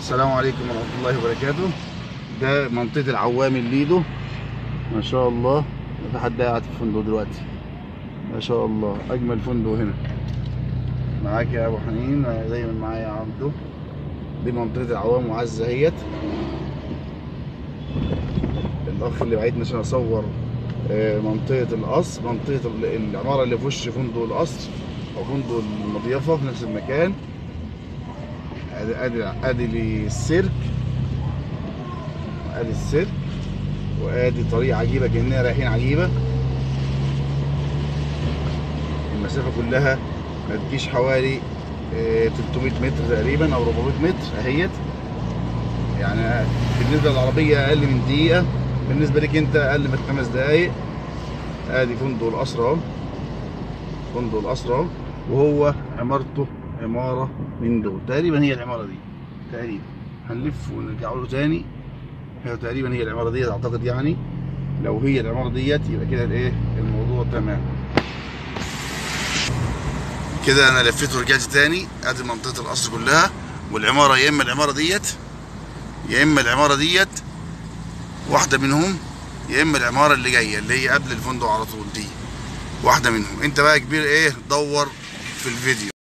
السلام عليكم ورحمة الله وبركاته. ده منطقة العوام الليدو، ما شاء الله. في حد قاعد في الفندق دلوقتي، ما شاء الله. أجمل فندق هنا. معاك يا أبو حنين، دايما معايا يا عبده. دي منطقة العوام وعزة اهيت. الأخ اللي بعتني عشان أصور منطقة القصر، منطقة العمارة اللي في وش فندق القصر أو فندق المضيفة في نفس المكان. ادي السيرك، ادي السيرك، وادي طريق عجيبه كاننا رايحين عجيبه. المسافه كلها ما تجيش حوالي 300 متر تقريبا او 400 متر اهيت. يعني بالنسبه للعربيه اقل من دقيقه، بالنسبه لك انت اقل من 5 دقائق. ادي فندق القصر اهو، فندق القصر اهو، وهو عمارته عماره من دول تقريبا. هي العماره دي تقريبا، هنلف ونرجع له تاني. هي تقريبا هي العماره ديت اعتقد. يعني لو هي العماره ديت يبقى كده الايه الموضوع تمام. كده انا لفيت ورجعت تاني. ادي منطقه القصر كلها، والعماره يا اما العماره ديت يا اما العماره ديت، واحده منهم، يا اما العماره اللي جايه اللي هي قبل الفندق على طول دي، واحده منهم. انت بقى كبير ايه، دور في الفيديو.